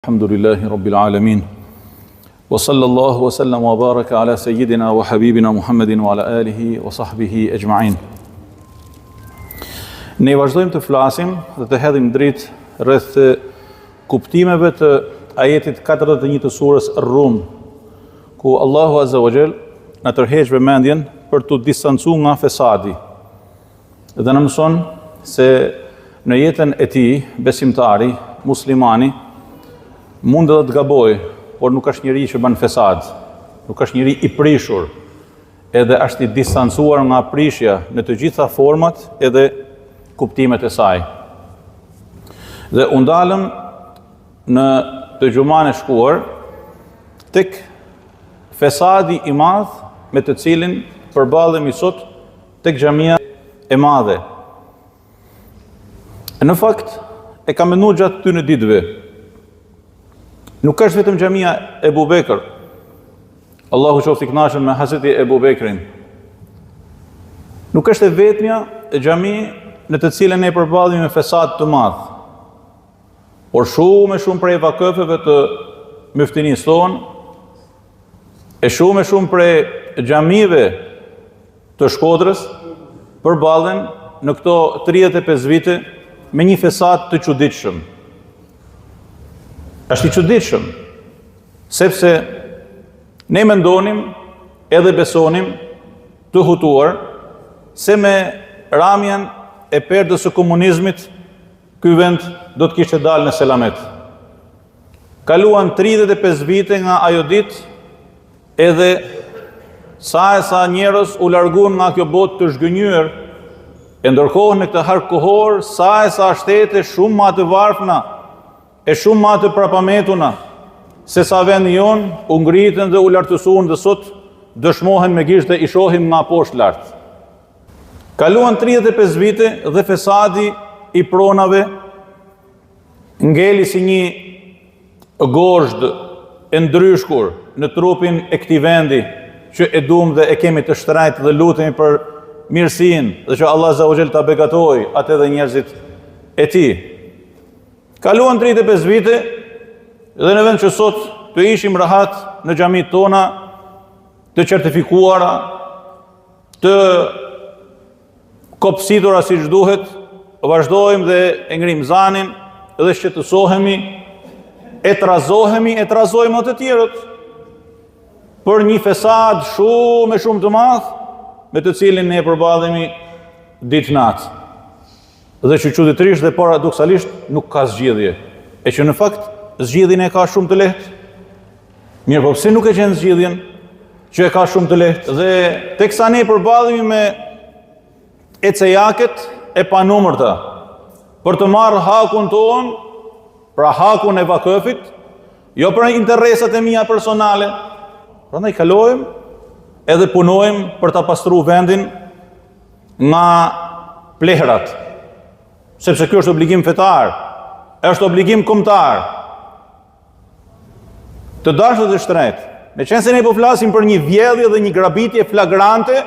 Alhamdulillahi Rabbil Alamin wa sallallahu wa sallam wa baraka ala sayyidina wa habibina Muhammedin wa ala alihi wa sahbihi ajma'in. Ne vazhdojmë të flasim dhe të hedhim dritë rreth kuptimeve të ajetit 41 të surës Ar-Rum, ku Allahu Azza wa Jall na tërheq vëmendjen për të distancuar nga fesadi. Dhe na mëson se në jetën e tij besimtari, muslimani mund edhe të gaboj, por nuk është njëri që bën fesad, nuk është njëri i prishur, edhe është i distancuar nga prishja në të gjitha format edhe kuptimet e saj. Dhe u ndalëm në të gjuman e shkuar tek fesadi i madh me të cilin përballemi sot tek xhamia e madhe. Në fakt, e kam menuar gjatë këtyre ditëve. Nuk është vetëm xhamia e Ebu Bekër. Allahu qoftë i kënaqur me Hazreti Ebu Bekrin. Nuk është e vetmja e xhami në të cilën ne përballemi me fesad të madh. Por shumë prej vakëfeve të myftinisë tonë, e shumë prej xhamive të Shkodrës përballen në këto 35 vite me një fesad të çuditshëm. Është i çuditshëm, sepse ne mendonim edhe besonim të hutuar se me ramjen e perdës së komunizmit ky vend do të kishte dalë në selamet. Kaluan 35 vite nga ajo ditë, edhe sa njerëz u larguan nga kjo botë të zhgënjur, e ndërkohë në këtë hark kohor sa shtete shumë më të varfna e shumë më të prapametuna, se sa vendi jonë u ngritën dhe u lartësuan dhe sot dëshmohen me gisht dhe i shohim nga poshtë lart. Kaluan 35 vite dhe fesadi i pronave ngeli si një gozhd e ndryshkur në trupin e këtij vendi që e duam dhe e kemi të shtrejt dhe lutemi për mirësinë dhe që Allah Azza wa Jall ta begatoj atë dhe njerëzit e tij. Kaluan 35 vite dhe në vend që sot të ishim rahat në xhamit tona, të certifikuara, të kopsitura siç duhet, vazhdojmë dhe e ngrim zanin dhe shqetësohemi, e trazojmë të tjerët për një fesad shumë të madh me të cilin ne përballemi ditë natë. Dhe që çuditërisht dhe paradoksalisht nuk ka zgjidhje. E që në fakt zgjidhjen e ka shumë të lehtë. Mirë, po pse nuk e gjen zgjidhjen që e ka shumë të lehtë? Dhe teksa ne përballemi me ecejaket e panumërta për të marrë hakun ton, pra hakun e vakëfit, jo për interesat e mia personale. Prandaj kalojmë edhe punojmë për ta pastruar vendin nga plehrat. Sepse kjo është obligim fetar, është obligim kombëtar. Të dashur dhe shtret, me qenë se ne po flasim për një vjedhje dhe një grabitje flagrante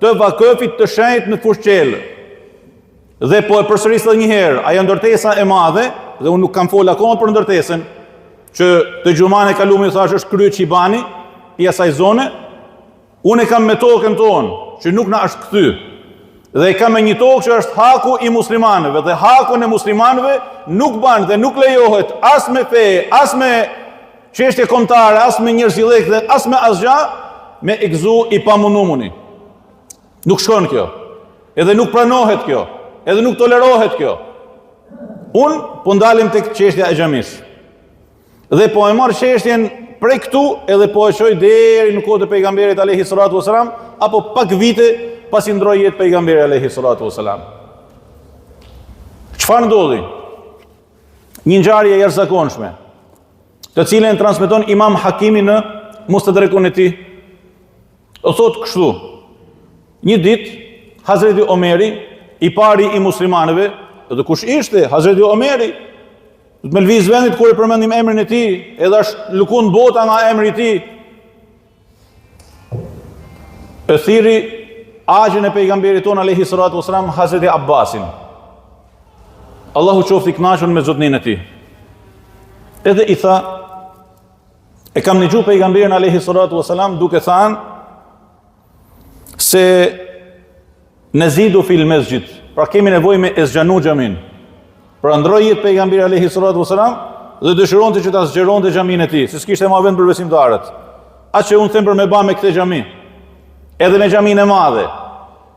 të vakëfit të shenjtë në Fushqelë. Dhe po e përsëris edhe një herë, ajo ndërtesa e madhe, dhe unë nuk kam folur akoma për ndërtesën, që të gjuman e kaluar thash është krye Çibani i asaj zone, unë e kam me tokën tonë, që nuk na është kthy. Dhe ka me një tokë që është haku i muslimanëve, dhe hakun e muslimanëve nuk ban dhe nuk lejohet as me fe, as me çështje kombëtare, as me njerëzillëk dhe as me asgjë me e gëzu i pamunumuni. Nuk shkon kjo, edhe nuk pranohet kjo, edhe nuk tolerohet kjo. Unë po ndalim tek çështja e xhamis. Dhe po e marr çështjen prej këtu edhe po e shoj deri në kohën e pejgamberit alayhi salatu wasalam, apo pak vite pasi ndroi jetë pejgamberi alayhi salatu wasalam. Çfarë ndodhi? Një ngjarje e jashtëzakonshme, të cilën transmeton Imam Hakimi në Mustadrekun e tij. O thot kështu: një ditë Hazreti Omeri, i pari i muslimanëve, dhe kush ishte Hazreti Omeri? Do të më lviz vendit kur e përmendim emrin e tij, edhe është lukun bota nga emri i tij. E thiri agjën e pejgamberit ton alayhi salatu wasalam, Hazreti Abbasin. Allahu qoftë i kënaqur me zotnin e tij. Edhe i tha, e kam dëgjuar pejgamberin alayhi salatu wasalam duke thënë se nazidu fil masjid, pra kemi nevojë me ezxhanu xhamin. Pra ndroi jetë pejgamberi alayhi salatu wasalam dhe dëshironte që ta zgjeronte xhamin e tij, se s'kishte më vend për besimtarët. Atë që unë them për me ba me këtë xhami, edhe me xhamin e madhe,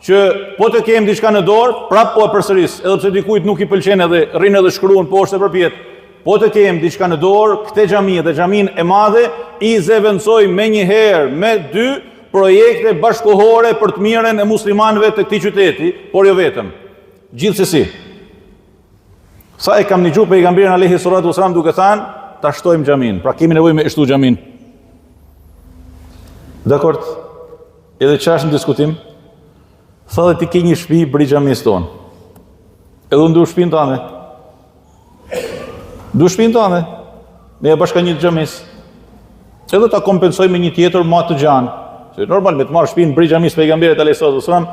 që po të kem diçka në dorë, prap po e përsëris, edhe pse dikujt nuk i pëlqen edhe rrin edhe shkruan poshtë e përpjet. Po të kem diçka në dorë, këtë xhami dhe xhamin e madhe i zëvendësoj me një herë, me 2 projekte bashkëkohore për të mirën e muslimanëve të këtij qyteti, por jo vetëm. Gjithsesi, sa e kam dëgjuar pejgamberin alayhi salatu wasalam duke thënë, ta shtojmë xhamin. Pra kemi nevojë me shtu xhamin. Dakord, edhe çfarë në diskutim? Tha dhe ti ke një shtëpi bëri xhamis tonë. Edhe unë du shtëpinë tënde. Du shtëpinë tënde. Ne e bashkanjit xhamis. Edhe ta kompensoj me një tjetër më të gjanë. Se normal me të marrë shtëpinë bëri xhamis pejgamberit alayhi salatu wasalam,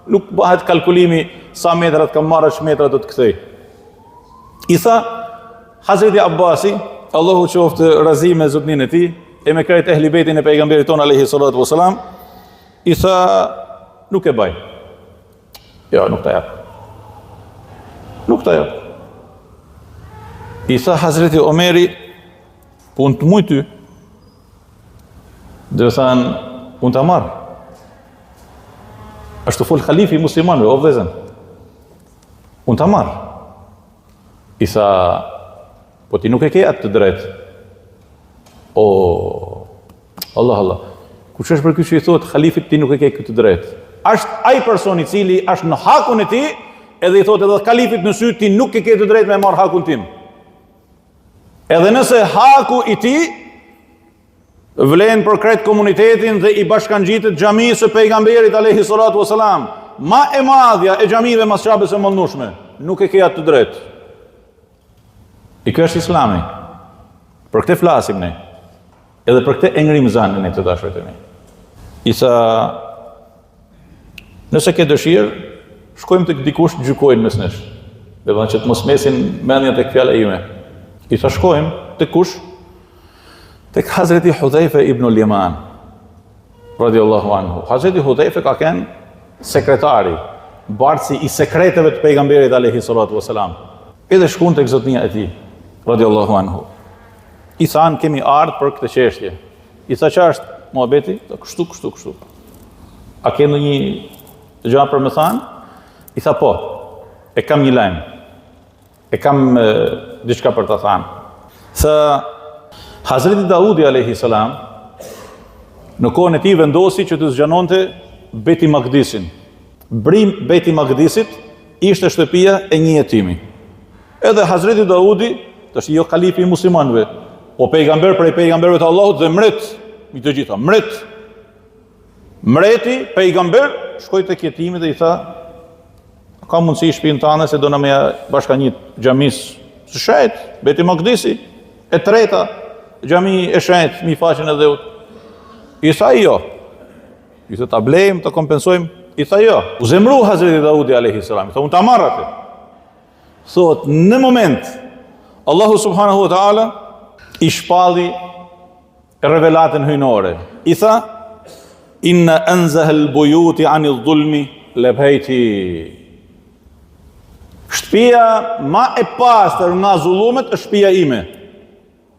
nuk bëhet kalkulimi sa metrat kam marrë, që metrat do të kthej. I tha Hazreti Abbasi, Allahu qoftë razi me zotnin e tij, e me krejt ehli bejtin e pejgamberit ton alayhi salatu wasalam, i tha nuk e baj. Jo, nuk ta jap. Nuk ta jap. I tha Hazreti Omeri, pun të muj ty. Dhe thanë, pun të marë. Ashtu fol khalifi muslimanëve, o vëllezër. Pun të marë. I tha, po ti nuk e ke atë të drejtë. O, Allah. Kush është për ky që i thotë halifit ti nuk e ke këtë drejtë? Është ai person i cili është në hakun e tij, edhe i thotë edhe kalifit në sy ti nuk e ke të drejtë me marr hakun tim. Edhe nëse haku i tij vlen për krejt komunitetin dhe i bashkangjitet xhamisë së pejgamberit alayhi salatu wasalam, ma e madhja e xhamive mashabes e mëllnushme, nuk e ke atë të drejtë. I ky është Islami. Për këtë flasim ne. Edhe për këtë e ngrim zanën e të dashurit e mi. I tha, nëse ke dëshirë, shkojmë të dikush të gjykojnë mes nesh. Dhe që të mos mesin mendja tek fjala ime. I tha, shkojmë të kush? Tek Hazreti Hudhaife ibn al-Yaman, radiallahu anhu. Hazreti Hudhaife ka qenë sekretari, bartësi i sekreteve të pejgamberit alayhi salatu wasalam. Edhe shkon tek zotnia e tij, radiallahu anhu. I thanë, kemi ardhur për këtë çështje. I tha, çfarë është muhabeti? Kështu. A ke ndonjë gjë për më thanë? I tha, po. E kam një lajm. E kam diçka për ta thënë. Tha, Hazreti Daudi alayhi salam në kohën e tij vendosi që të zgjanonte Beti Magdisin. Brim Beti Magdisit ishte shtëpia e një jetimi. Edhe Hazreti Daudi, tash jo kalifi i muslimanëve, po pejgamber prej pejgamberëve të Allahut dhe mret, i të gjitha, mreti, pejgamber, shkoi tek jetimi dhe i tha, ka mundësi shtëpinë tënde se do na më bashkanjit xhamis së shenjtë, Beti Magdisi, e treta, xhami e shenjtë, mi faqen e dheut. I tha jo. I tha ta blejmë, ta kompensojmë. I tha jo. U zemru Hazreti Daudi alayhi salam. Tha unë ta marr atë. Thot në moment Allahu subhanahu wa taala i shpalli revelatën hyjnore. I tha inna anzaha al-buyuti 'ani adh-dhulmi labhayti. Shtëpia ma e pastër nga zullumet është shtëpia ime.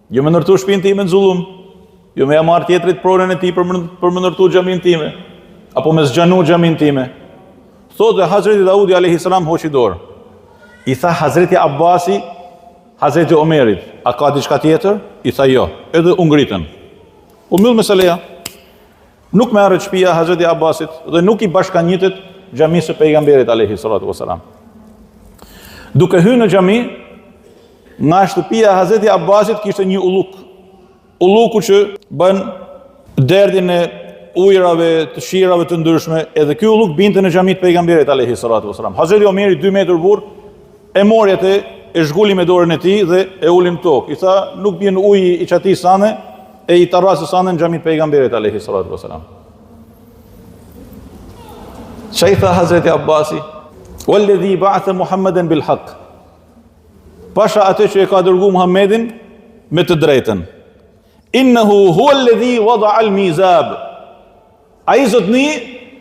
Jo më ndërtu shtëpinë time në zullum. Jo më ja marr tjetrit pronën e tij për më ndërtu xhamin time, apo me zgjanu xhamin time. Thotë Hazreti Daudi alayhi salam hoqi dorë. I tha Hazreti Abbasi, Hazreti Omerit, a ka diçka tjetër? I tha jo. Edhe u ngritën. U mbyll meseleja. Nuk merret shtëpia Hazreti Abbasit dhe nuk i bashkanjitet xhamisë së pejgamberit alayhi salatu wasalam. Duke hyrë në xhami, nga shtëpia e Hazreti Abbasit kishte një ulluk. Ulluku që bën derdhin e ujrave, të shirave të ndryshme, edhe ky ulluk binte në xhamit pejgamberit alayhi salatu wasalam. Hazreti Omeri 2 metër burr e mori atë, e zhguli me dorën e tij dhe e uli në tokë. I tha, nuk bjen uji i çati sane e i tarrasë sane në xhamit pejgamberit alayhi salatu wasalam. Çai tha Hazreti Abbasi, "Walladhi ba'atha Muhammadan bil haqq." Pasha atë që e ka dërguar Muhammedin me të drejtën. Innehu hua alladhi wada'a al-mizab. Ai zotni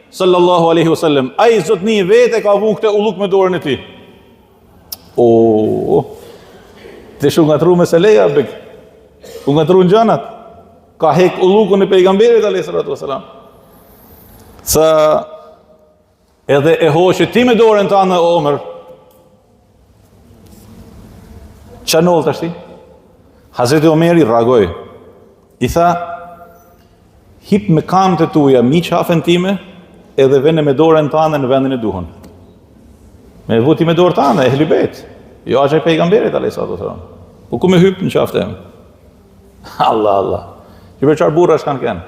sallallahu alaihi wasallam, ai zotni vetë ka vu këtë ulluk me dorën e tij. Të shu ngatru me seleja bek. U ngatru në gjanat. Ka hek ullukun e pejgamberit alayhi salatu wasalam. Sa edhe e hoqë ti me dorën tënde o Omer. Çanol tashti? Hazreti Omeri reagoi. I tha, hip me kamët e tuja, mi qafën time, edhe vene me dorën tënde në vendin e duhur. Me vuti me dorën tënde, ehli bejt. Jo as ai pejgamberit alayhi salatu wasalam. Po ku me hyp në qafën time? Allah. Që për çfarë burrash kanë kënë?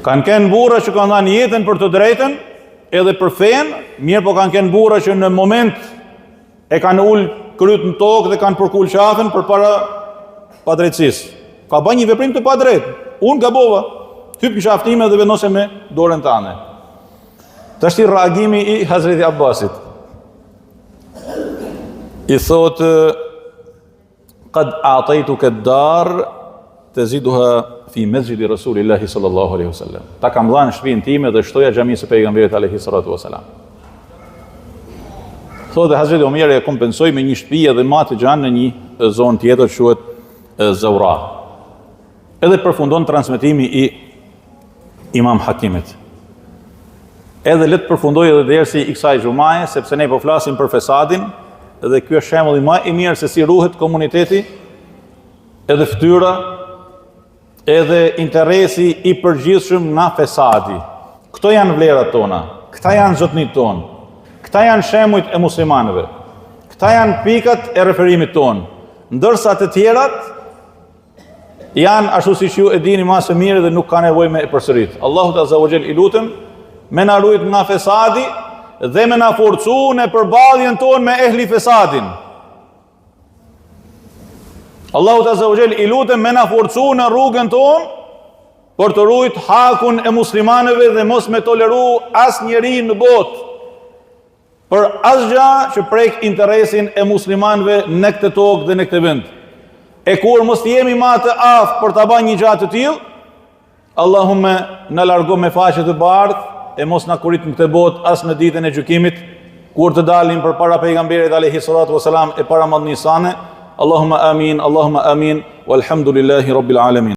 Kanë kënë burra që kanë dhënë jetën për të drejtën, edhe për fen, mirë po kanë kënë burra që në moment e kanë ul kryt në tokë dhe kanë përkul qafën përpara padrejtësisë. Ka bën një veprim të padrejtë. Unë gabova, hyp në qafën time dhe vendose me dorën tënde. Tashti reagimi i Hazreti Abbasit. I thotë qad a'taytuka ad-dar taziduha fi masjidi Rasulillahi sallallahu alaihi wasallam. Ta kam dhënë shtëpinë time dhe shtoja xhamisë së pejgamberit alaihi salatu wasalam. Thotë Hazreti Omeri e kompensoi me një shtëpi edhe ma të gjanë në një zonë tjetër që quhet Zawra. Edhe përfundon transmetimi i Imam Hakimit. Edhe le të përfundoj edhe dersi i kësaj xumaje, sepse ne po flasim për fesadin, edhe ky është shembulli më i mirë se si ruhet komuniteti, edhe fytyra, edhe interesi i përgjithshëm nga fesadi. Këto janë vlerat tona, këta janë zotnit tonë, këta janë shembujt e muslimanëve, këta janë pikat e referimit tonë, ndërsa të tjerat janë ashtu siç ju e dini më së miri dhe nuk ka nevojë me e përsërit. Allahu Azza wa Jall i lutem me na ruajt nga fesadi dhe me na forcu në përballjen tonë me ehli fesadin. Allahu Azza wa Jall i lutem me na forcu në rrugën tonë për të ruajt hakun e muslimanëve dhe mos me toleru asnjëri në botë për asgjë që prek interesin e muslimanëve në këtë tokë dhe në këtë vend. E kur mos jemi ma të aftë për të bërë një gjatë të tillë, Allahumme në largo me faqe të bardhë, e mos na kurit në këtë botë as në ditën e gjykimit, kur të dalim për para pejgamberit alayhi salatu wasalam e para madhnisane. Allahumma amin, walhamdulillahi rabbil alamin.